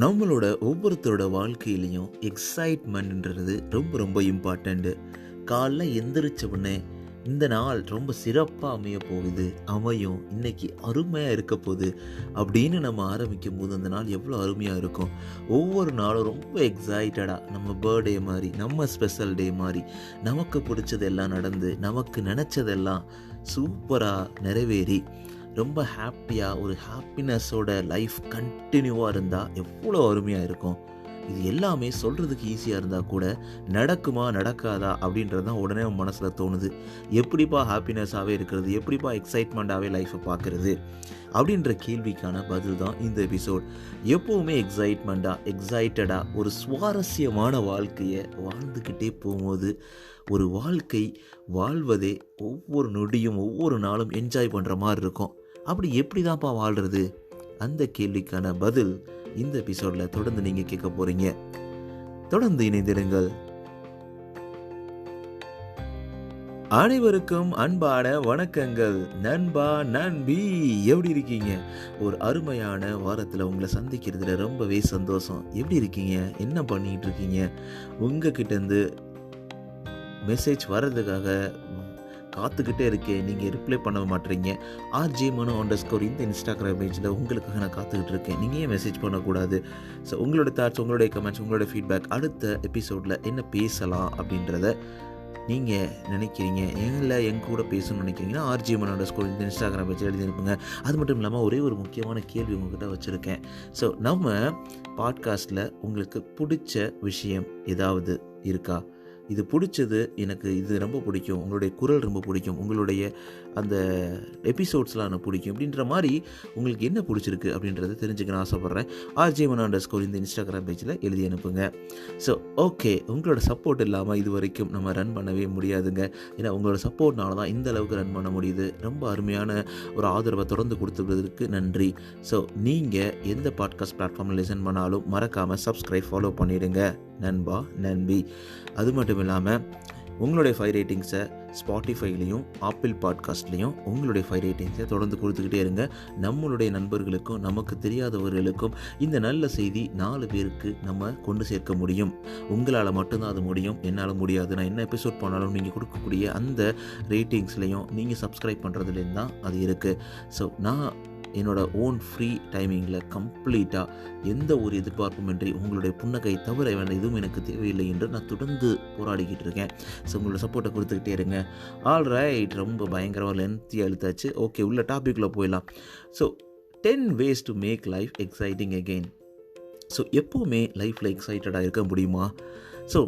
நம்மளோட ஒவ்வொருத்தரோட வாழ்க்கையிலையும் எக்ஸைட்மெண்ட்ன்றது ரொம்ப ரொம்ப இம்பார்ட்டண்ட்டு. காலைல எந்திரிச்ச உடனே இந்த நாள் ரொம்ப சிறப்பாக அமைய போகுது, அமையும், இன்னைக்கு அருமையாக இருக்க போகுது அப்படின்னு நம்ம ஆரம்பிக்கும் போது அந்த நாள் எவ்வளோ அருமையாக இருக்கும். ஒவ்வொரு நாளும் ரொம்ப எக்ஸைட்டடாக நம்ம பர்த்டே மாதிரி, நம்ம ஸ்பெஷல் டே மாதிரி நமக்கு பிடிச்சதெல்லாம் நடந்து, நமக்கு நினச்சதெல்லாம் சூப்பராக நிறைவேறி ரொம்ப ஹாப்பியாக ஒரு ஹாப்பினஸோட லைஃப் கண்டினியூவாக இருந்தால் எவ்வளோ அருமையாக இருக்கும். இது எல்லாமே சொல்கிறதுக்கு ஈஸியாக இருந்தால் கூட நடக்குமா நடக்காதா அப்படின்றது தான் உடனே மனசில் தோணுது. எப்படிப்பா ஹாப்பினஸாகவே இருக்கிறது, எப்படிப்பா எக்ஸைட்மெண்ட்டாகவே லைஃப்பை பார்க்குறது அப்படின்ற கேள்விக்கான பதில் தான் இந்த எபிசோட். எப்போவுமே எக்ஸைட்டடாக ஒரு சுவாரஸ்யமான வாழ்க்கையை வாழ்ந்துக்கிட்டே போகும்போது ஒரு வாழ்க்கை வாழ்வதே ஒவ்வொரு நொடியும் ஒவ்வொரு நாளும் என்ஜாய் பண்ணுற மாதிரி இருக்கும். அப்படி எப்படி தான்ப்பா வாழ்கிறது? அந்த கேள்விக்கான பதில் இந்த எபிசோடில் தொடர்ந்து நீங்கள் கேட்க போகிறீங்க. தொடர்ந்து இணைந்திருங்கள். அனைவருக்கும் அன்பான வணக்கங்கள். நண்பா நண்பி, எப்படி இருக்கீங்க? ஒரு அருமையான வாரத்தில் உங்களை சந்திக்கிறதுல ரொம்பவே சந்தோஷம். எப்படி இருக்கீங்க? என்ன பண்ணிகிட்டு இருக்கீங்க? உங்ககிட்டேருந்து மெசேஜ் வர்றதுக்காக காத்துக்கிட்டே இருக்கேன், நீங்கள் ரிப்ளை பண்ண மாட்டேறீங்க. RJ_Manu_ இந்த இன்ஸ்டாகிராம் பேஜில் உங்களுக்காக நான் காத்துக்கிட்டு இருக்கேன். நீங்கள் ஏன் மெசேஜ் பண்ணக்கூடாது? ஸோ உங்களோட தாட்ஸ், உங்களுடைய கமெண்ட்ஸ், உங்களோட ஃபீட்பேக், அடுத்த எபிசோடில் என்ன பேசலாம் அப்படின்றத நீங்கள் நினைக்கிறீங்க, என் கூட பேசணும்னு நினைக்கிறீங்கன்னா RJ_Manu_ இந்த இன்ஸ்டாகிராம் பேஜில் எழுதி அனுப்புங்க. அது மட்டும் இல்லாமல் ஒரே ஒரு முக்கியமான கேள்வி உங்கள்கிட்ட வச்சுருக்கேன். ஸோ நம்ம பாட்காஸ்ட்டில் உங்களுக்கு பிடிச்ச விஷயம் ஏதாவது இருக்கா? இது பிடிச்சது, எனக்கு இது ரொம்ப பிடிக்கும், உங்களுடைய குரல் ரொம்ப பிடிக்கும், உங்களுடைய அந்த எபிசோட்ஸ்லாம் எனக்கு பிடிக்கும் அப்படின்ற மாதிரி உங்களுக்கு என்ன பிடிச்சிருக்கு அப்படின்றத தெரிஞ்சுக்க நான் ஆசைப்பட்றேன். RJ_Manu_ இந்த இன்ஸ்டாகிராம் பேஜில் எழுதி அனுப்புங்க. ஸோ ஓகே, உங்களோட சப்போர்ட் இல்லாமல் இது வரைக்கும் நம்ம ரன் பண்ணவே முடியாதுங்க. ஏன்னா உங்களோட சப்போர்ட்னால தான் இந்த அளவுக்கு ரன் பண்ண முடியுது. ரொம்ப அருமையான ஒரு ஆதரவை தொடர்ந்து கொடுத்துக்கிறதுக்கு நன்றி. ஸோ நீங்கள் எந்த பாட்காஸ்ட் பிளாட்ஃபார்மில் லிசன் பண்ணாலும் மறக்காமல் சப்ஸ்கிரைப், ஃபாலோ பண்ணிவிடுங்க நண்பா நண்பி. அது மட்டும் இல்லாமல் உங்களுடைய 5 ரேட்டிங்ஸை ஸ்பாட்டிஃபைலையும் ஆப்பிள் பாட்காஸ்ட்லேயும் உங்களுடைய 5 ரேட்டிங்ஸை தொடர்ந்து கொடுத்துக்கிட்டே இருங்க. நம்மளுடைய நண்பர்களுக்கும் நமக்கு தெரியாதவர்களுக்கும் இந்த நல்ல செய்தி 4 பேருக்கு நம்ம கொண்டு சேர்க்க முடியும். உங்களால் மட்டும்தான் அது முடியும், என்னால் முடியாது. நான் என்ன எபிசோட் பண்ணாலும் நீங்கள் கொடுக்கக்கூடிய அந்த ரேட்டிங்ஸ்லேயும் நீங்கள் சப்ஸ்கிரைப் பண்ணுறதுலேருந்து தான் அது இருக்குது. ஸோ நான் என்னோடய ஓன் ஃப்ரீ டைமிங்கில் கம்ப்ளீட்டாக எந்த ஒரு எதிர்பார்ப்புமின்றி உங்களுடைய புன்னகை தவிர வேண்டாம் எதுவும் எனக்கு தேவையில்லை என்று நான் தொடர்ந்து போராடிக்கிட்டு இருக்கேன். ஸோ உங்களோட சப்போர்ட்டை கொடுத்துக்கிட்டே இருங்க. ஆல் ரைட், ரொம்ப பயங்கரமாக லென்த்தியாக எழுத்தாச்சு. ஓகே, உள்ள டாப்பிக்கில் போயிடலாம். So 10 ways to make life exciting again. So எப்போவுமே லைஃப்பில் எக்ஸைட்டடாக இருக்க முடியுமா? ஸோ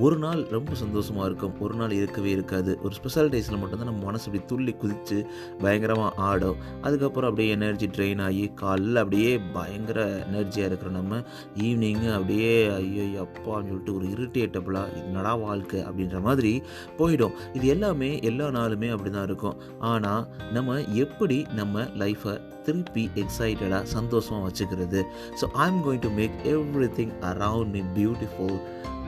ஒரு நாள் ரொம்ப சந்தோஷமாக இருக்கும், ஒரு நாள் இருக்கவே இருக்காது. ஒரு ஸ்பெஷல் டேஸில் மட்டும்தான் நம்ம மனசு அப்படி துள்ளி குதித்து பயங்கரமாக ஆடும். அதுக்கப்புறம் அப்படியே எனர்ஜி ட்ரெயின் ஆகி காலைல அப்படியே பயங்கர எனர்ஜியாக இருக்கிற நம்ம ஈவினிங்கு அப்படியே ஐயோ அப்பான்னு சொல்லிட்டு ஒரு இரிட்டேட்டபுளாக இது நடா வாழ்க்கை அப்படின்ற மாதிரி போயிடும். இது எல்லாமே எல்லா நாளுமே அப்படி தான் இருக்கும். ஆனால் நம்ம எப்படி நம்ம லைஃப்பை திருப்பி எக்ஸைட்டடாக சந்தோஷமாக வச்சுக்கிறது? So I'm going to make everything around me beautiful,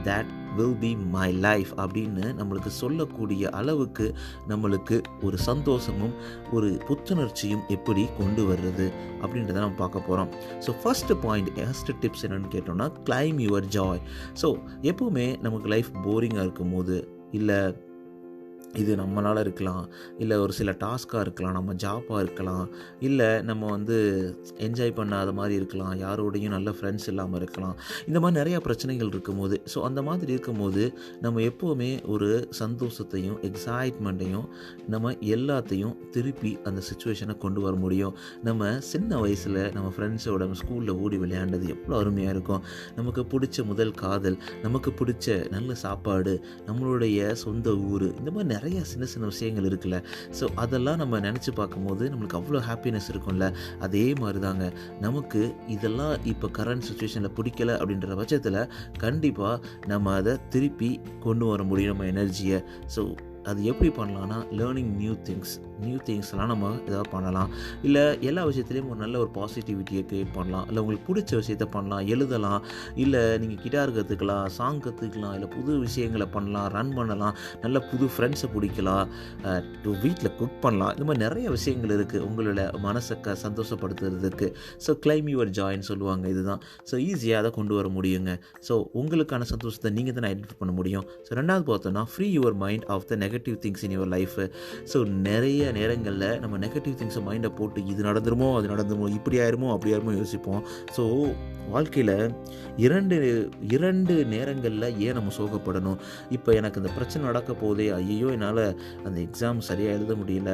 that will be my life அப்படின்னு நம்மளுக்கு சொல்லக்கூடிய அளவுக்கு நம்மளுக்கு ஒரு சந்தோஷமும் ஒரு புத்துணர்ச்சியும் எப்படி கொண்டு வர்றது அப்படின்றத நம்ம பார்க்க போகிறோம். ஸோ ஃபஸ்ட்டு டிப்ஸ் என்னென்னு கேட்டோம்னா, கிளைம் யுவர் ஜாய். ஸோ எப்போவுமே நமக்கு லைஃப் போரிங்காக இருக்கும் போது, இல்லை இது நம்மளால் இருக்கலாம், இல்லை ஒரு சில டாஸ்க்காக இருக்கலாம், நம்ம ஜாப்பாக இருக்கலாம், இல்லை நம்ம என்ஜாய் பண்ணாத மாதிரி இருக்கலாம், யாரோடையும் நல்ல ஃப்ரெண்ட்ஸ் இல்லாமல் இருக்கலாம். இந்த மாதிரி நிறையா பிரச்சனைகள் இருக்கும்போது, ஸோ அந்த மாதிரி இருக்கும்போது நம்ம எப்போவுமே ஒரு சந்தோஷத்தையும் எக்ஸைட்மெண்ட்டையும் நம்ம எல்லாத்தையும் திருப்பி அந்த சுச்சுவேஷனை கொண்டு வர முடியும். நம்ம சின்ன வயசில் நம்ம ஃப்ரெண்ட்ஸோட ஸ்கூலில் ஓடி விளையாண்டது எவ்வளோ அருமையாக இருக்கும். நமக்கு பிடிச்ச முதல் காதல், நமக்கு பிடிச்ச நல்ல சாப்பாடு, நம்மளுடைய சொந்த ஊர், இந்த மாதிரி நிறைய சின்ன சின்ன விஷயங்கள் இருக்குல்ல. ஸோ அதெல்லாம் நம்ம நினச்சி பார்க்கும்போது நம்மளுக்கு அவ்வளோ ஹாப்பினஸ் இருக்கும்ல. அதே மாதிரி தாங்க நமக்கு இதெல்லாம் இப்போ கரண்ட் சுச்சுவேஷனில் பிடிக்கல அப்படின்ற பட்சத்தில் கண்டிப்பாக நம்ம அதை திருப்பி கொண்டு வர முடியும், நம்ம எனர்ஜியை. ஸோ அது எப்படி பண்ணலான்னா, லேர்னிங் நியூ திங்ஸ்லாம் நம்ம ஏதாவது பண்ணலாம். இல்லை எல்லா விஷயத்துலேயும் ஒரு நல்ல ஒரு பாசிட்டிவிட்டியை க்ரியேட் பண்ணலாம். இல்லை உங்களுக்கு பிடிச்ச விஷயத்த பண்ணலாம், எழுதலாம், இல்லை நீங்கள் கிட்டார் கற்றுக்கலாம், சாங் கற்றுக்கலாம், இல்லை புது விஷயங்களை பண்ணலாம், ரன் பண்ணலாம், நல்ல புது ஃப்ரெண்ட்ஸை பிடிக்கலாம், வீட்டில் குக் பண்ணலாம். இந்த மாதிரி நிறைய விஷயங்கள் இருக்குது உங்களோட மனசை சந்தோஷப்படுத்துறதுக்கு. ஸோ கிளைம் யுவர் ஜாய்ன்னு சொல்லுவாங்க. இதுதான். ஸோ ஈஸியாக அதை கொண்டு வர முடியுங்க. ஸோ உங்களுக்கான சந்தோஷத்தை நீங்கள் தான் ஐடென்டிஃபை பண்ண முடியும். ஸோ ரெண்டாவது பார்த்தோன்னா, free your mind of the negative things in your life. So நிறைய நேரங்களில் நம்ம நெகட்டிவ் திங்ஸை மைண்டை போட்டு இது நடந்துருமோ அது நடந்துருமோ, இப்படி ஆயிருமோ அப்படி ஆயிருமோ யோசிப்போம். ஸோ வாழ்க்கையில் இரண்டு நேரங்களில் ஏன் நம்ம சோகப்படணும்? இப்போ எனக்கு இந்த பிரச்சனை நடக்க போதே, ஐயோ என்னால் அந்த எக்ஸாம் சரியாக எழுத முடியல,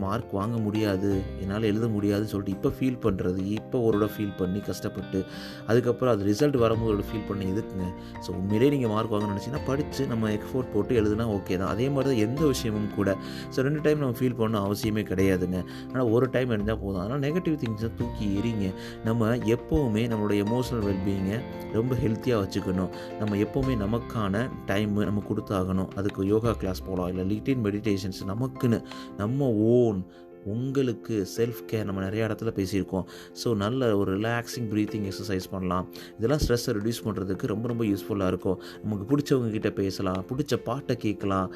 மார்க் வாங்க முடியாது, என்னால் எழுத முடியாதுன்னு சொல்லிட்டு இப்போ ஃபீல் பண்ணுறது, இப்போ ஒரு ஃபீல் பண்ணி கஷ்டப்பட்டு அதுக்கப்புறம் அது ரிசல்ட் வரும்போது ஒரு ஃபீல் பண்ணி எதுக்குங்க? ஸோ உண்மையிலே நீங்கள் மார்க் வாங்கணும்னு நினச்சிங்கன்னா படித்து நம்ம எஃபோர்ட் போட்டு எழுதுனா ஓகே தான். அதே மாதிரி தான் எந்த விஷயமும் கூட. ஸோ 2 டைம் நம்ம ஃபீல் பண்ணணும் அவசியமே கிடையாதுங்க. ஆனால் ஒரு டைம் இருந்தால் போதும். அதனால் நெகட்டிவ் திங்ஸை தூக்கி எறிங்க. நம்ம எப்போவுமே நம்மளுடைய எமோஷனல் வெல்பீயிங்கை ரொம்ப ஹெல்த்தியாக வச்சுக்கணும். நம்ம எப்போவுமே நமக்கான டைமு நம்ம கொடுத்தாகணும். அதுக்கு யோகா கிளாஸ் போகலாம், இல்லை லிட்டின் மெடிடேஷன்ஸ் நமக்குன்னு நம்ம ஓன் உங்களுக்கு செல்ஃப் கேர் நம்ம நிறையா இடத்துல பேசியிருக்கோம். ஸோ நல்ல ஒரு ரிலாக்ஸிங் ப்ரீத்திங் எக்ஸசைஸ் பண்ணலாம். இதெல்லாம் ஸ்ட்ரெஸ்ஸை ரிடியூஸ் பண்ணுறதுக்கு ரொம்ப ரொம்ப யூஸ்ஃபுல்லாக இருக்கும். நமக்கு பிடிச்சவங்க கிட்ட பேசலாம், பிடிச்ச பாட்டை கேட்கலாம்.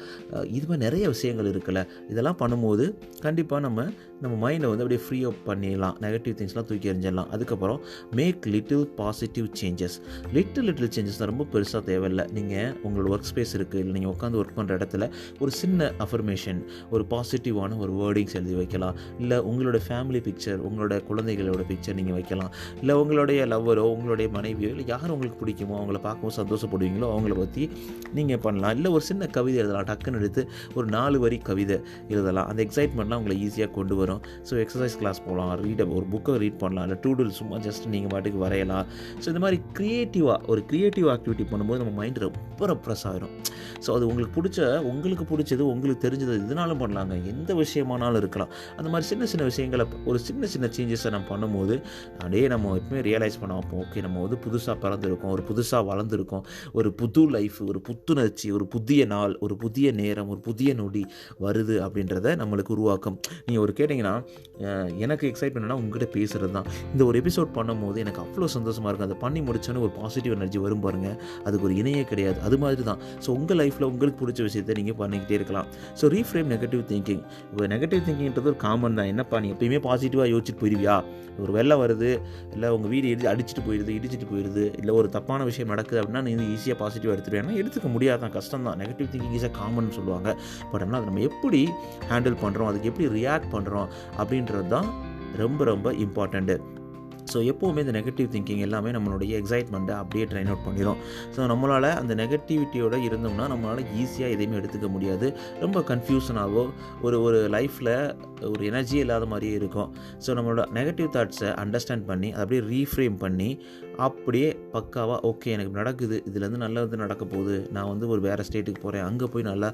இது மாதிரி நிறைய விஷயங்கள் இருக்குல்ல. இதெல்லாம் பண்ணும்போது கண்டிப்பாக நம்ம மைண்டை வந்து அப்படியே ஃப்ரீ அப் பண்ணிடலாம். நெகட்டிவ் திங்ஸ்லாம் தூக்கி எறிஞ்சிடலாம். அதுக்கப்புறம் make little positive changes. Little changes தான், ரொம்ப பெருசாக தேவையில்லை. நீங்கள் உங்களோட ஒர்க் ஸ்பேஸ் இருக்குது, இல்லை நீங்கள் உட்காந்து ஒர்க் பண்ணுற இடத்துல ஒரு சின்ன அஃபர்மேஷன், ஒரு பாசிட்டிவான ஒரு வேர்டிங்ஸ் எழுதி வைக்கலாம். இல்லை உங்களோட ஃபேமிலி பிக்சர், உங்களோட குழந்தைகளோட பிக்சர் நீங்கள் வைக்கலாம். இல்லை உங்களுடைய லவ்வரோ, உங்களுடைய மனைவியோ, இல்லை யார் உங்களுக்கு பிடிக்குமோ, அவங்கள பார்க்கும்போது சந்தோஷப்படுவீங்களோ அவங்கள பற்றி நீங்கள் பண்ணலாம். இல்லை ஒரு சின்ன கவிதை எழுதலாம். டக்குன்னு எடுத்து ஒரு 4 வரி கவிதை எழுதலாம். அந்த எக்ஸைட்மெண்ட்லாம் உங்களை ஈஸியாக கொண்டு வரும். ஸோ எக்ஸசைஸ் கிளாஸ் போகலாம், ஒரு புக்கை ரீட் பண்ணலாம், இல்லை டூ சும்மா ஜஸ்ட் நீங்கள் பாட்டுக்கு வரையலாம். ஸோ இந்த மாதிரி கிரியேட்டிவ் ஆக்டிவிட்டி பண்ணும்போது நம்ம மைண்ட் ரொம்ப ரெப்ரெஸ் ஆகிடும். ஸோ அது உங்களுக்கு பிடிச்சது, உங்களுக்கு தெரிஞ்சது எதுனாலும் பண்ணலாங்க. எந்த விஷயமானாலும் இருக்கலாம். அந்த மாதிரி சின்ன விஷயங்களை, ஒரு சின்ன சேஞ்சஸை நம்ம பண்ணும்போது அப்படியே நம்ம எப்பவுமே ரியலைஸ் பண்ண வைப்போம். ஓகே, நம்ம வந்து புதுசாக பிறந்திருக்கோம், ஒரு புதுசாக வளர்ந்துருக்கோம், ஒரு புது லைஃப், ஒரு புத்துணர்ச்சி, ஒரு புதிய நாள், ஒரு புதிய நேரம், ஒரு புதிய நொடி வருது அப்படின்றத நம்மளுக்கு உருவாக்கும். நீங்கள் ஒரு கேட்டிங்கன்னா, எனக்கு எக்ஸைட்மெண்ட்னா உங்ககிட்ட பேசுகிறது தான். இந்த ஒரு எபிசோட் பண்ணும்போது எனக்கு அவ்வளோ சந்தோஷமாக இருக்கும். அதை பண்ணி முடிச்சோன்னு ஒரு பாசிட்டிவ் எனர்ஜி வரும் பாருங்கள், அதுக்கு ஒரு இணையே கிடையாது. அது மாதிரி தான். ஸோ உங்கள் லைஃப்பில் உங்களுக்கு பிடிச்ச விஷயத்தை நீங்கள் பண்ணிக்கிட்டே இருக்கலாம். So reframe negative thinking. இப்போ நெகட்டிவ் திங்கிங்கிறது ஒரு காமன் தான். என்னப்பா நீ எப்பயுமே பாசிட்டிவாக யோசிச்சுட்டு போயிடுவியா? ஒரு வெள்ளம் வருது, இல்லை உங்கள் வீடு இடிச்சிட்டு போயிடுது, இல்லை ஒரு தப்பான விஷயம் நடக்குது அப்படின்னா நீ ஈஸியாக பாசிட்டிவாக எடுத்துருவேன். எடுத்துக்க முடியாதான், கஷ்டம் தான். நெகட்டிவ் திங்கிங் இஸ் காமன் சொல்லுவாங்க. பட் ஆனால் அதை நம்ம எப்படி ஹேண்டில் பண்ணுறோம், அதுக்கு எப்படி ரியாக்ட் பண்ணுறோம் அப்படின்றது தான் ரொம்ப ரொம்ப இம்பார்ட்டண்ட்டு. ஸோ எப்போவுமே இந்த நெகட்டிவ் திங்கிங் எல்லாமே நம்மளுடைய எக்ஸைட்மெண்ட்டை அப்படியே ட்ரைன் அவுட் பண்ணிடும். ஸோ நம்மளால் அந்த நெகட்டிவிட்டியோடு இருந்தோம்னா நம்மளால் ஈஸியாக எதையுமே எடுத்துக்க முடியாது. ரொம்ப கன்ஃபியூஷனாகவோ ஒரு லைஃப்பில் ஒரு எனர்ஜி இல்லாத மாதிரியே இருக்கும். ஸோ நம்மளோட நெகட்டிவ் தாட்ஸை அண்டர்ஸ்டாண்ட் பண்ணி அதை அப்படியே ரீஃப்ரேம் பண்ணி அப்படியே பக்காவாக ஓகே எனக்கு நடக்குது, இதுலேருந்து நல்லது நடக்க போகுது, நான் வந்து ஒரு வேறு ஸ்டேட்டுக்கு போகிறேன், அங்கே போய் நல்ல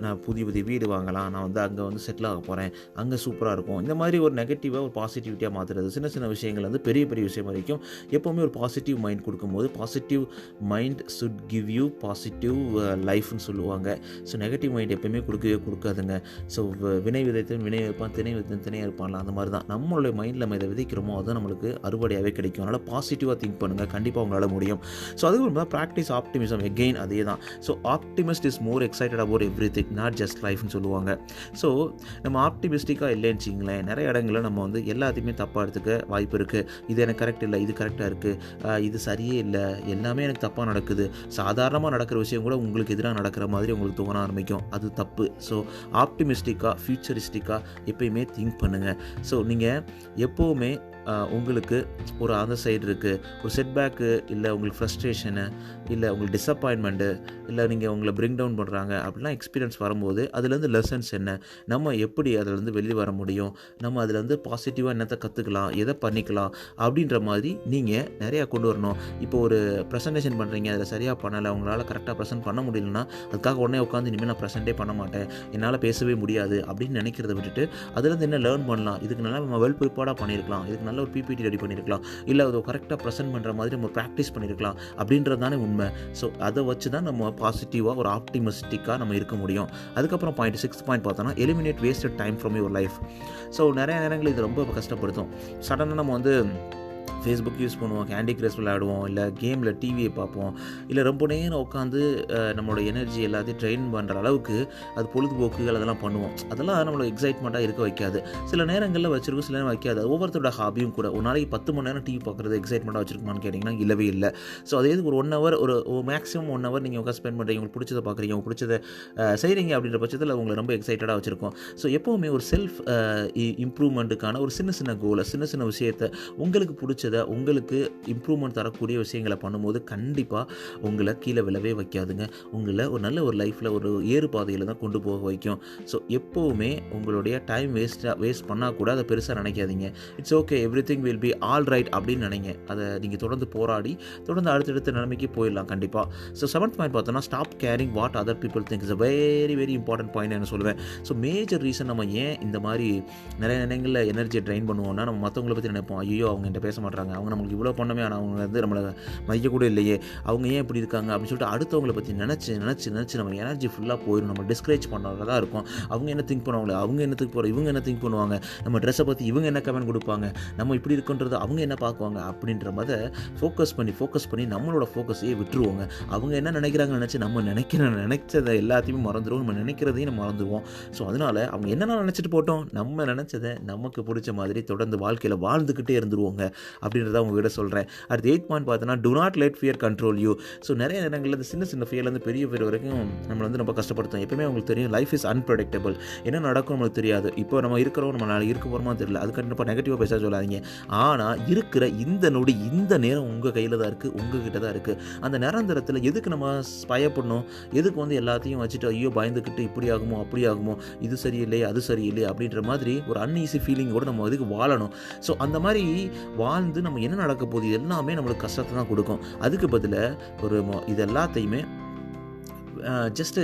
நான் புதிய வீடு வாங்கலாம், நான் வந்து அங்கே வந்து செட்டில் ஆக போகிறேன், அங்கே சூப்பராக இருக்கும். இந்த மாதிரி ஒரு நெகட்டிவாக ஒரு பாசிட்டிவிட்டியாக மாற்றுறது. சின்ன விஷயங்கள் வந்து பெரிய விஷயம் வரைக்கும் எப்போவுமே ஒரு பாசிட்டிவ் மைண்ட் கொடுக்கும்போது, positive mind should give you positive லைஃப்னு சொல்லுவாங்க. ஸோ நெகட்டிவ் மைண்ட் எப்போயுமே கொடுக்காதுங்க. ஸோ வினை விதைத்தவன் வினை வைப்பான், திணை விதைத்தவன் திணை இருப்பான்ல, அந்த மாதிரி தான் நம்மளுடைய மைண்டில் நம்ம இதை விதைக்கிறோமோ அதுதான் நம்மளுக்கு அறுவடையாகவே கிடைக்கும். அதனால் பாசிட்டிவாக திங்க் பண்ணுங்கள், கண்டிப்பாக உங்களால் முடியும். ஸோ அதுக்கு ப்ராக்டிஸ் ஆப்டிமிசம் எகெயின் அதே தான். So optimist is more excited about everything, not just லைஃப்னு சொல்லுவாங்க. ஸோ நம்ம ஆப்டிமிஸ்டிக்காக இல்லைன்னு வச்சிங்களேன், நிறைய இடங்களில் நம்ம வந்து எல்லாத்தையுமே தப்பாக எடுத்துக்க வாய்ப்பு இருக்குது. இது எனக்கு கரெக்ட் இல்லை, இது கரெக்டாக இருக்குது, இது சரியே இல்லை, எல்லாமே எனக்கு தப்பாக நடக்குது. சாதாரணமாக நடக்கிற விஷயம் கூட உங்களுக்கு எதிராக நடக்கிற மாதிரி உங்களுக்கு தோண ஆரம்பிக்கும். அது தப்பு. ஸோ ஆப்டிமிஸ்டிக்காக, ஃபியூச்சரிஸ்டிக்காக எப்பயுமே திங்க் பண்ணுங்கள். ஸோ நீங்கள் எப்போவுமே உங்களுக்கு ஒரு அந்த சைடு இருக்குது, ஒரு செட்பேக்கு, இல்லை உங்களுக்கு ஃப்ரஸ்ட்ரேஷனு, இல்லை உங்களுக்கு டிஸப்பாயின்மெண்ட்டு, இல்லை நீங்கள் உங்களை பிரிங் டவுன் பண்ணுறாங்க அப்படிலாம் எக்ஸ்பீரியன்ஸ் வரும்போது அதுலேருந்து லெசன்ஸ் என்ன, நம்ம எப்படி அதிலேருந்து வெளியே வர முடியும், நம்ம அதுலேருந்து பாசிட்டிவாக என்னத்தை கற்றுக்கலாம், எதை பண்ணிக்கலாம் அப்படின்ற மாதிரி நீங்கள் நிறையா கொண்டு வரணும். இப்போ ஒரு ப்ரெசன்டேஷன் பண்ணுறீங்க, அதில் சரியாக பண்ணலை, உங்களால் கரெக்டாக ப்ரெசென்ட் பண்ண முடியலன்னா அதுக்காக உடனே உட்காந்து இனிமேல் நான் ப்ரெசென்ட்டே பண்ண மாட்டேன், என்னால் பேசவே முடியாது அப்படின்னு நினைக்கிறத விட்டுட்டு அதுலேருந்து என்ன லேர்ன் பண்ணலாம், இதுக்கு நல்லா நம்ம வெல் ப்ரிப்பேர்டாக பண்ணியிருக்கலாம், இதுக்கு நல்லா நல்ல ஒரு பிபிடி ரெடி பண்ணியிருக்கலாம், இல்லை அதை கரெக்டாக ப்ரெசென்ட் பண்ணுற மாதிரி நம்ம ப்ராக்டிஸ் பண்ணியிருக்கலாம் அப்படின்றது தானே உண்மை. ஸோ அதை வச்சு தான் நம்ம பாசிட்டிவாக ஒரு ஆப்டிமிஸ்டிக்காக நம்ம இருக்க முடியும். அதுக்கப்புறம் சிக்ஸ்த் பாயிண்ட் பார்த்தோன்னா eliminate wasted time from your life. So நிறைய நேரங்கள் இது ரொம்ப கஷ்டப்படுத்தும். சடனாக நம்ம வந்து ஃபேஸ்புக் யூஸ் பண்ணுவோம், கேண்டி கிரஷ் விளையாடுவோம், இல்லை கேமில் டிவியை பார்ப்போம், இல்லை ரொம்ப நேரம் உட்காந்து நம்மளோட எனர்ஜி எல்லாத்தையும் ட்ரெயின் பண்ணுற அளவுக்கு அது பொழுதுபோக்குகள் அதெல்லாம் பண்ணுவோம். அதெல்லாம் நம்மளை எக்ஸைட்மெண்ட்டாக இருக்க வைக்காது. சில நேரங்களில் வச்சிருக்கும், சில நேரம் வைக்காது. அது ஒவ்வொருத்தரோட ஹாபியும் கூட. ஒரு நாளைக்கு 10 மணி நேரம் டிவி பார்க்குறது எக்ஸைட்மெண்ட்டாக வச்சிருக்குமான்னு கேட்டிங்கன்னா இல்லவே இல்லை. ஸோ அதே ஒரு 1 ஹவர் ஒரு மேக்ஸிமம் 1 ஹவர் நீங்கள் உட்காந்து ஸ்பெண்ட் பண்ணுறீங்க, உங்களுக்கு பிடிச்சதை பார்க்குறீங்க, உங்களுக்கு பிடிச்சதை செய்கிறீங்க அப்படின்ற பட்சத்தில் உங்களை ரொம்ப எக்ஸைட்டடாக வச்சுருக்கோம். ஸோ எப்போவுமே ஒரு செல்ஃப் இம்ப்ரூவ்மெண்ட்டுக்கான ஒரு சின்ன சின்ன கோலை, சின்ன சின்ன விஷயத்தை, உங்களுக்கு பிடிச்சதை, உங்களுக்கு இம்ப்ரூவ்மெண்ட் தரக்கூடிய விஷயங்களை பண்ணும்போது கண்டிப்பாக உங்களை கீழே விழவே வைக்காதுங்க. உங்களை ஒரு நல்ல ஒரு லைஃப்பில் ஒரு ஏறு பாதையில் தான் கொண்டு போக வைக்கும். ஸோ எப்போவுமே உங்களுடைய டைம் வேஸ்ட் பண்ணால் கூட அதை பெருசாக நினைக்காதீங்க. It's okay, every thing will be all right அப்படின்னு நினைங்க. அதை நீங்கள் தொடர்ந்து போராடி தொடர்ந்து அடுத்தடுத்த நிலைமைக்கு போயிடலாம் கண்டிப்பாக. ஸோ 7th பாயிண்ட் பார்த்தோன்னா stop caring what other people think. Is a very very important point நான் சொல்லுவேன். ஸோ மேஜர் ரீசன் நம்ம ஏன் இந்த மாதிரி நிறைய நேரங்களில் எனர்ஜியை ட்ரெயின் பண்ணுவோம்னா, நம்ம மற்றவங்களை பற்றி நினைப்போம். ஐயோ அவங்க என்கிட்ட பேச மாட்டாங்க, அவங்க நம்மளுக்கு இவ்வளோ பண்ணவே, ஆனால் அவங்க வந்து நம்மளை மதிக்கக்கூட இல்லையே, அவங்க ஏன் இப்படி இருக்காங்க அப்படின்னு சொல்லிட்டு அடுத்தவங்களை பற்றி நினச்சி நம்ம எனர்ஜி ஃபுல்லாக போயிடும். நம்ம டிஸ்கரேஜ் பண்ணுறதா தான் இருக்கும். அவங்க என்ன திங்க் பண்ணுவாங்களே, அவங்க என்ன திங்க் போகிறோம், இவங்க என்ன திங்க் பண்ணுவாங்க, நம்ம ட்ரெஸ்ஸை பற்றி இவங்க என்ன கமெண்ட் கொடுப்பாங்க, நம்ம இப்படி இருக்குன்றது அவங்க என்ன பார்க்குவாங்க அப்படின்ற மாதிரி ஃபோக்கஸ் பண்ணி நம்மளோட ஃபோக்கஸையே விட்டுருவோங்க. அவங்க என்ன நினைக்கிறாங்கன்னு நினச்சி நம்ம நினைச்சதை எல்லாத்தையுமே மறந்துடுவோம், நம்ம நினைக்கிறதையும் நம்ம மறந்துடுவோம். ஸோ அதனால் அவங்க என்னென்ன நினச்சிட்டு போட்டோம், நம்ம நினச்சதை நமக்கு பிடிச்ச மாதிரி தொடர்ந்து வாழ்க்கையில் வாழ்ந்துக்கிட்டே இருந்துருவோங்க அப்படின்றத உங்ககிட்ட சொல்கிறேன். அடுத்து 8th பாயிண்ட் பார்த்தோன்னா do not let fear control you. So நிறைய நேரங்களில் இந்த சின்ன சின்ன ஃபியர்லேருந்து பெரிய ஃபியர் வரைக்கும் நம்மளை வந்து ரொம்ப கஷ்டப்படுத்தும். எப்பவுமே உங்களுக்கு தெரியும், லைஃப் இஸ் அன்பிரடிக்டபிள். என்ன நடக்கும் நம்மளுக்கு தெரியாது. இப்போ நம்ம இருக்கிறோம், நம்ம நாளைக்கு இருக்க போகிறோமா தெரியல. அது கண்டிப்பாக நெகட்டிவாக பேச சொல்லாதீங்க. ஆனால் இருக்கிற இந்த நொடி, இந்த நேரம் உங்கள் கையில் தான் இருக்குது, உங்ககிட்ட தான் இருக்குது. அந்த நிரந்தரத்தில் எதுக்கு நம்ம பயப்படணும், எதுக்கு வந்து எல்லாத்தையும் வச்சுட்டு ஐயோ பயந்துக்கிட்டு இப்படி ஆகுமோ அப்படி ஆகுமோ, இது சரியில்லை அது சரியில்லை அப்படின்ற மாதிரி ஒரு அன்ஈஸி ஃபீலிங்கோடு நம்ம அதுக்கு வாழணும். ஸோ அந்த மாதிரி வாழ்ந்து நம்ம என்ன நடக்க போகுது, இது எல்லாமே நம்மளுக்கு கஷ்டத்தை தான் கொடுக்கும். அதுக்கு பதிலாக ஒரு இது எல்லாத்தையுமே ஜஸ்ட்டு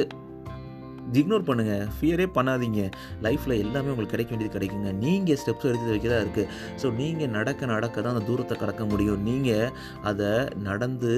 இக்னோர் பண்ணுங்கள், ஃபியரே பண்ணாதீங்க. லைஃப்பில் எல்லாமே உங்களுக்கு கிடைக்க வேண்டியது கிடைக்குங்க. நீங்கள் ஸ்டெப்ஸ் எடுத்து வைக்க தான் இருக்குது. ஸோ நீங்கள் நடக்க தான் அந்த தூரத்தை கடக்க முடியும். நீங்கள் அதை நடந்து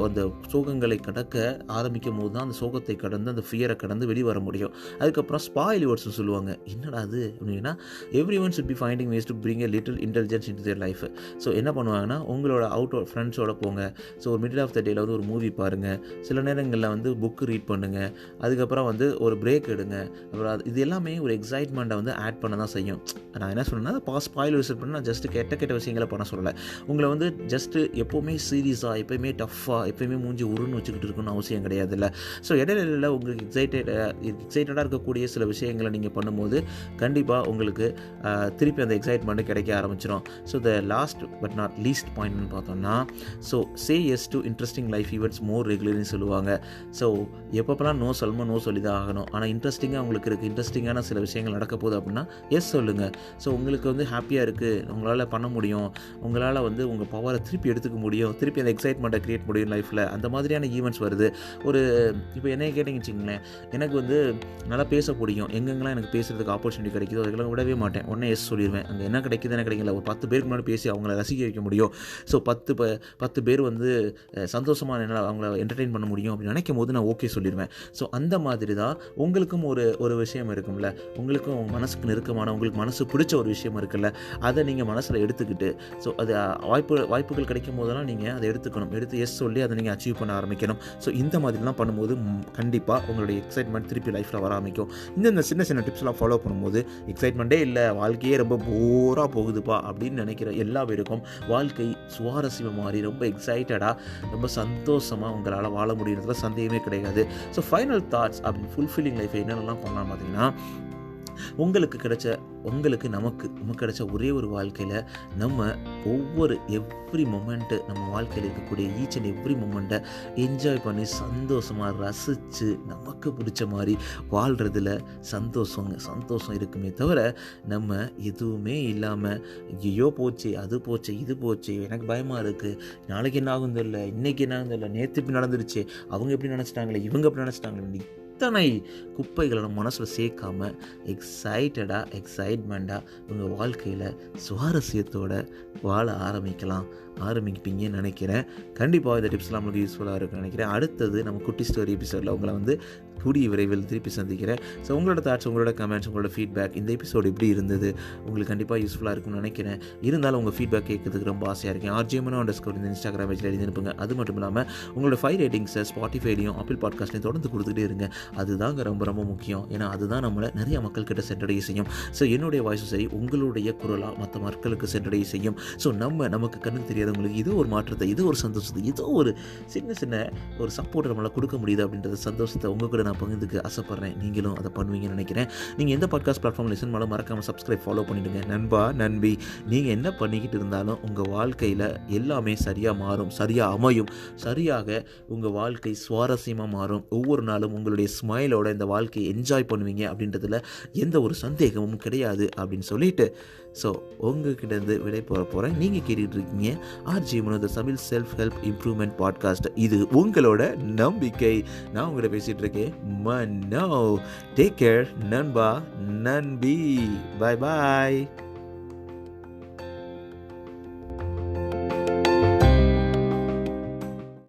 அந்த சோகங்களை கடக்க ஆரம்பிக்கும் போது தான் அந்த சோகத்தை கடந்து அந்த ஃபியரை கடந்து வெளியே வர முடியும். அதுக்கப்புறம் ஸ்பாயில் வேர்ட்ஸ்னு சொல்லுவாங்க. என்னடா அது அப்படின்னா, everyone should be finding ways to bring a little intelligence into their life. So என்ன பண்ணுவாங்கன்னா, உங்களோட ஃப்ரெண்ட்ஸோட போங்க. ஸோ ஒரு மிடில் ஆஃப் த டேயில் வந்து ஒரு மூவி பாருங்கள். சில நேரங்களில் வந்து புக்கு ரீட் பண்ணுங்கள். அதுக்கப்புறம் வந்து ஒரு பிரேக் எடுங்க. அப்புறம் இது எல்லாமே ஒரு எக்ஸைட்மெண்ட்டை வந்து ஆட் பண்ண தான் செய்யும். நான் என்ன சொன்னேன்னா, ஸ்பாயில் விசிட் பண்ணி நான் ஜஸ்ட்டு கெட்ட விஷயங்களை பண்ண சொல்லலை. உங்களை வந்து ஜஸ்ட்டு எப்போவுமே சீரியஸாக, எப்போயுமே டஃப்பாக, எப்போயுமே மூஞ்சி உருன்னு வச்சுக்கிட்டு இருக்கணும்னு அவசியம் கிடையாதுல்ல. ஸோ இடையில உங்களுக்கு எக்ஸைட்டடாக இருக்கக்கூடிய சில விஷயங்களை நீங்கள் பண்ணும்போது கண்டிப்பாக உங்களுக்கு திருப்பி அந்த எக்ஸைட்மெண்ட்டு கிடைக்க ஆரம்பிச்சிடும். So the last but not least பாயிண்ட்னு பார்த்தோம்னா, so say as to interesting life events more ரெகுலர்னு சொல்லுவாங்க. ஸோ எப்பப்பெல்லாம் நோ சொல்லி தான் ஆகணும். ஆனால் இன்ட்ரெஸ்டிங்காக உங்களுக்கு இருக்குது, இன்ட்ரெஸ்டிங்கான சில விஷயங்கள் நடக்க போகுது அப்படின்னா எஸ் சொல்லுங்கள். ஸோ உங்களுக்கு வந்து ஹாப்பியாக இருக்குது, உங்களால் பண்ண முடியும், உங்களால் வந்து உங்கள் பவரை திருப்பி எடுத்துக்க முடியும், திருப்பி அந்த எக்ஸைட்மெண்ட்டை க்ரியேட் முடியும் லைஃப்பில். அந்த மாதிரியான ஈவெண்ட்ஸ் வருது. இப்போ என்னைய கேட்டிங்க வச்சுங்களேன், எனக்கு வந்து நல்லா பேச பிடிக்கும். எங்கெங்கெல்லாம் எனக்கு பேசுகிறதுக்கு ஆப்பர்ச்சுனிட்டி கிடைக்குதோ அதுக்கெல்லாம் விடவே மாட்டேன், உடனே எஸ் சொல்லிடுவேன். அங்கே என்ன கிடைக்குது என்ன கிடைக்கல, ஒரு 10 பேருக்கு முன்னாடி பேசி அவங்கள ரசிக்க வைக்க முடியும். ஸோ 10 பேர் வந்து சந்தோஷமாக என்னால் அவங்கள என்டர்டெயின் பண்ண முடியும் அப்படின்னு நினைக்கும் போது நான் ஓகே சொல்லிடுவேன். ஸோ அந்த மாதிரி தான் உங்களுக்கும் ஒரு விஷயம் இருக்கும்ல, உங்களுக்கும் மனசுக்கு நெருக்கமான, உங்களுக்கு மனசு பிடிச்ச ஒரு விஷயம் இருக்குல்ல, அதை நீங்கள் மனசில் எடுத்துக்கிட்டு, ஸோ அது வாய்ப்புகள் கிடைக்கும் போதெல்லாம் நீங்கள் அதை எடுத்து எஸ் சொல்லி அதை நீங்கள் அச்சீவ் பண்ண ஆரம்பிக்கணும். ஸோ இந்த மாதிரிலாம் பண்ணும்போது கண்டிப்பாக உங்களுடைய எக்ஸைட்மெண்ட் திருப்பி லைஃப்பில் வர ஆரம்பிக்கும். இந்த சின்ன டிப்ஸ்லாம் ஃபாலோ பண்ணும்போது எக்ஸைட்மெண்ட்டே இல்லை, வாழ்க்கையே ரொம்ப போராக போகுதுப்பா அப்படின்னு நினைக்கிற எல்லா பேருக்கும் வாழ்க்கை சுவாரஸ்யமாக மாறி ரொம்ப எக்ஸைட்டடாக, ரொம்ப சந்தோஷமாக உங்களால் வாழ முடியுறதுல சந்தேகமே கிடையாது. ஸோ ஃபைனல் தாட்ஸ் அப்படின்னு ஃபுல்ஃபில்லிங் லைஃப்பை என்னென்னலாம் பண்ணலாம் பார்த்தீங்கன்னா, நமக்கு கிடைச்ச ஒரே ஒரு வாழ்க்கையில் நம்ம எவ்ரி மொமெண்ட்டு, நம்ம வாழ்க்கையில் இருக்கக்கூடிய ஈச் அண்ட் எவ்ரி மொமெண்ட்டை என்ஜாய் பண்ணி சந்தோஷமாக ரசித்து நமக்கு பிடிச்ச மாதிரி வாழ்கிறதுல சந்தோஷம் இருக்குமே தவிர, நம்ம எதுவுமே இல்லாமல் ஐயோ போச்சு, அது போச்சு, இது போச்சு, எனக்கு பயமாக இருக்குது, நாளைக்கு என்ன ஆகும் தெரியல, இன்றைக்கி என்ன ஆகும் தெரியல, நேற்று இப்படி நடந்துருச்சு, அவங்க எப்படி நினச்சிட்டாங்களே, இவங்க எப்படி நினச்சிட்டாங்களே, அத்தனை குப்பைகளை நம்ம மனசில் சேர்க்காம எக்ஸைட்மெண்ட்டாக உங்கள் வாழ்க்கையில் சுவாரஸ்யத்தோட வாழ ஆரம்பிப்பீங்கன்னு நினைக்கிறேன். கண்டிப்பாக இந்த டிப்ஸ்லாம் நம்மளுக்கு யூஸ்ஃபுல்லாக இருக்குன்னு நினைக்கிறேன். அடுத்தது நம்ம குட்டி ஸ்டோரி எபிசோடில் உங்களை கூடிய விரைவில் திருப்பி சந்திக்கிறேன். ஸோ உங்களோட தாட்ஸ், உங்களோட கமெண்ட்ஸ், உங்களோட ஃபீட்பேக், இந்த எபிசோடு எப்படி இருந்தது உங்களுக்கு கண்டிப்பாக யூஸ்ஃபுல்லாக இருக்கும்னு நினைக்கிறேன். இருந்தாலும் உங்கள் ஃபீட்பேக் கேட்கறதுக்கு ரொம்ப ஆசையாக இருக்கேன். RJMNO_ இந்த இன்ஸ்டாகிராம் பேஜில் எழுதி அனுப்புங்க. அது மட்டும் இல்லாமல் உங்களோட 5 ரேட்டிங்ஸை ஸ்பாட்டிஃபைலையும் ஆப்பிள் பாட்காஸ்ட்லையும் தொடர்ந்து கொடுத்துட்டே இருங்க. அதுதாங்க ரொம்ப ரொம்ப முக்கியம். ஏன்னா அதுதான் நம்மளை நிறைய மக்கள்கிட்ட சென்றடைய செய்யும். ஸோ என்னுடைய வாய்ஸும் சரி, உங்களுடைய குரலாக மற்ற மக்களுக்கு சென்றடைய செய்யும். ஸோ நமக்கு கண்ணுக்கு தெரியாதவங்களுக்கு ஏதோ ஒரு மாற்றத்தை, ஏதோ ஒரு சந்தோஷத்தை, ஏதோ ஒரு சின்ன ஒரு சப்போர்ட் நம்மளால் கொடுக்க முடியுது அப்படின்றத சந்தோஷத்தை உங்கள் கூட நான் பகிர்ந்துக்க ஆசைப்பட்றேன். நீங்களும் அதை பண்ணுவீங்கன்னு நினைக்கிறேன். நீங்கள் எந்த பாட்காஸ்ட் பிளாட்ஃபார்ம் லிசன் பண்ணாலும் மறக்காமல் சப்ஸ்கிரைப், ஃபாலோ பண்ணிவிடுங்க. நண்பா நண்பி, நீங்கள் என்ன பண்ணிக்கிட்டு இருந்தாலும் உங்கள் வாழ்க்கையில் எல்லாமே சரியாக மாறும், சரியாக அமையும், சரியாக உங்கள் வாழ்க்கை சுவாரஸ்யமாக மாறும். ஒவ்வொரு நாளும் உங்களுடைய ஸ்மைலோட இந்த வாழ்க்கையை என்ஜாய் பண்ணுவீங்க அப்படின்றதுல எந்த ஒரு சந்தேகமும் கிடையாது அப்படின்னு சொல்லிட்டு, ஸோ உங்ககிட்டேருந்து விடை போகிறேன். நீங்கள் கேட்டுக்கிட்டு இருக்கீங்க RJMNO Tamil self help improvement podcast. இது உங்களோட நம்பிக்கை. நான் உங்கள்கிட்ட பேசிகிட்டு இருக்கேன். மனோ. டேக் கேர் நண்பா நண்பி. பாய் பாய்.